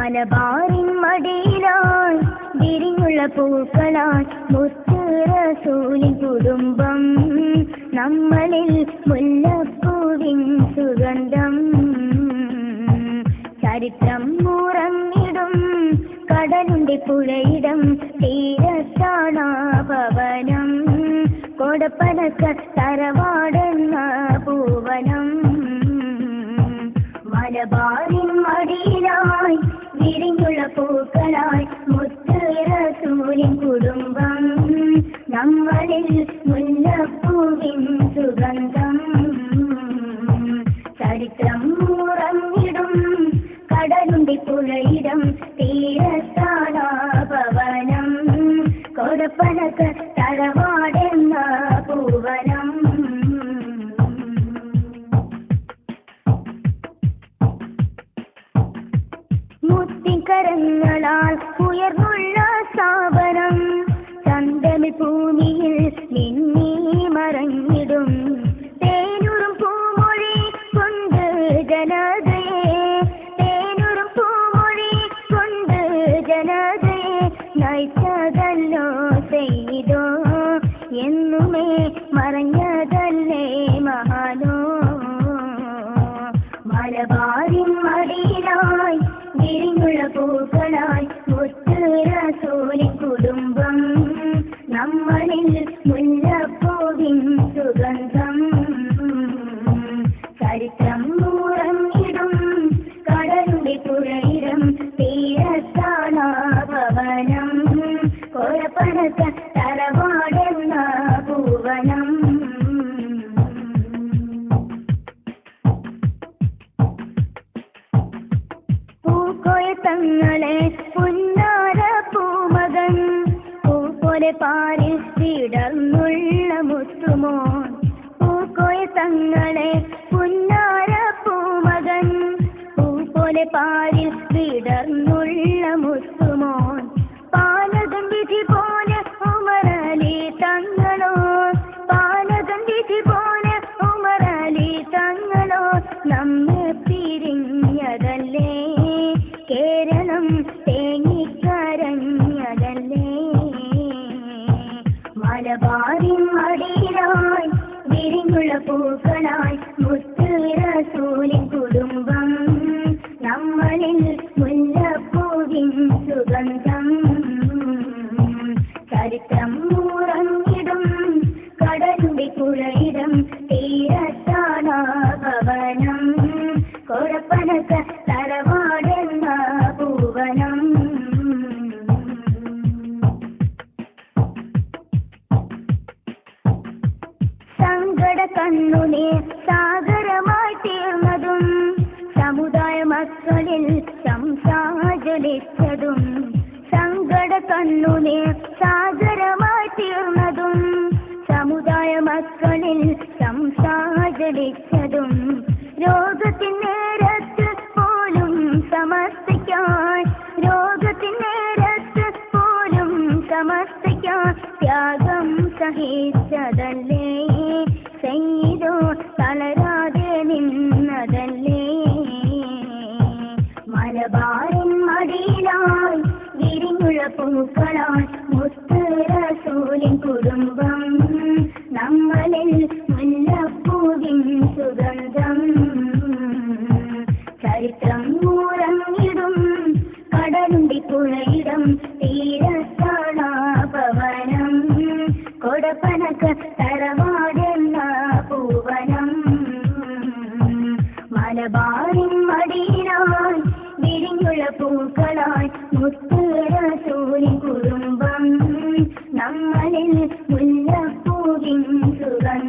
മലബാറിൻ മടിയിലായി വിരിഞ്ഞുള്ള പൂക്കളായി മുത്ത് റസൂലിൻ കുടുംബം, നമ്മളിൽ മുല്ലപ്പൂവിൻ സുഗന്ധം. ചരിത്രം ഉറങ്ങിടും കടലുണ്ട് പുഴയിടം, തീരത്താണാ ഭവനം, കൊടപ്പനക്ക തറവാടെന്ന പൂവനം. മലബാറിൻ മടിയിലായി വിരിഞ്ഞുള്ള പൂക്കളായി മുത്ത് റസൂലിൻ കുടുംബം, നമ്മളിൽ മുല്ലപ്പൂവിൻ സുഗന്ധം. ചരിത്രം ഉറങ്ങിടും കടലുണ്ടി പുഴയിടം, തീരത്താണാ ഭവനം, കൊടപ്പനക്ക തറവാടെന്ന പൂവനം. മുത്തിക്കരങ്ങളാൽ ഉയർന്നുള്ള സ്ഥാപനം, ചന്തമി ഭൂമിയിൽ നിന്നീ മറഞ്ഞിടും. തേനുറും പൂമൊഴി കൊണ്ട് ജനതയെ, തേനുറും പൂമൊഴി കൊണ്ട് ജനതയെ നയിച്ചതല്ലോ ചെയ്തോ, എന്നുമേ മറഞ്ഞതല്ലേ മഹാനോ. മലബാറിൻ മടിയിലായി വിരിഞ്ഞുള്ള പൂക്കളായി മുത്ത് റസൂലിൻ കുടുംബം, നമ്മളിൽ മുല്ലപ്പൂവിൻ സുഗന്ധം. ചരിത്രം ഉറങ്ങിടും കടലുണ്ടി പുഴയിടം, തീരത്താണാ ഭവനം, കൊടപ്പനക്ക തറവാടെന്ന പൂവനം. തങ്ങളെ പുന്നാര പൂമകൻ, പൂപോലെ പാരിൽ വിടർന്നുള്ള മുത്തുമോൻ. പൂക്കോയ തങ്ങളെ പുന്നാര പൂമകൻ, പൂപോലെ പാരിൽ വിടർന്നുള്ള മുത്തുമോൻ. പാലകൻ വിധി പോലെ ഉമറലി തങ്ങളോ, പാലകൻ വിധി പോലെ ഉമറലി തങ്ങളോ, നമ്മെ പിരിഞ്ഞതല്ലേ കേരളം തേങ്ങിക്കരഞ്ഞതല്ലേ. മലബാറിൻ മടിയിലായി വിരിഞ്ഞുള്ള പൂക്കളായി മുത്ത് റസൂലിൻ കുടുംബം, നമ്മളിൽ മുല്ലപ്പൂവിൻ സുഗന്ധം. ചരിത്രം ഉറങ്ങിടും കടലുണ്ടി പുഴയിടം, തീരത്താണാ ഭവനം, കൊടപ്പനക്ക തറവാടെന്ന പൂവനം. സങ്കട കണ്ണുനീ സാഗരമായി തീർന്നതും, സമുദായ മക്കളിൽ സംസാരലിച്ചതും. സങ്കട കണ്ണുനീ സാഗരമായി തീർന്നതും, സമുദായ മക്കളിൽ സംസാരലിച്ചതും. രോഗത്തിൻ നേരത്ത് പോലും സമസ്തയ്ക്കാൻ, രോഗത്തിൻ നേരത്ത് പോലും സമസ്തയ്ക്കാൻ ത്യാഗം സഹിച്ചതല്ലേ ചെയ്തോ, തളരാതെ നിന്നതല്ലേ. മലബാറിൻ മടിയിലായി വിരിഞ്ഞുള്ള പൂക്കളായി മുത്ത് റസൂലിൻ കുടുംബം, നമ്മളിൽ മുല്ലപ്പൂവിൻ സുഗന്ധം. ചരിത്രം ഉറങ്ങിടും കടലുണ്ടി പുഴയിടം, തീരത്താണാ ഭവനം, കൊടപ്പനക്ക തറവാടെന്ന പൂവനം. മലബാറിൻ മടിയിലായി വിരിഞ്ഞുള്ള പൂക്കളായി മുത്ത് റസൂലിൻ കുടുംബം, നമ്മളിൽ മുല്ലപ്പൂവിൻ സുഗന്ധം.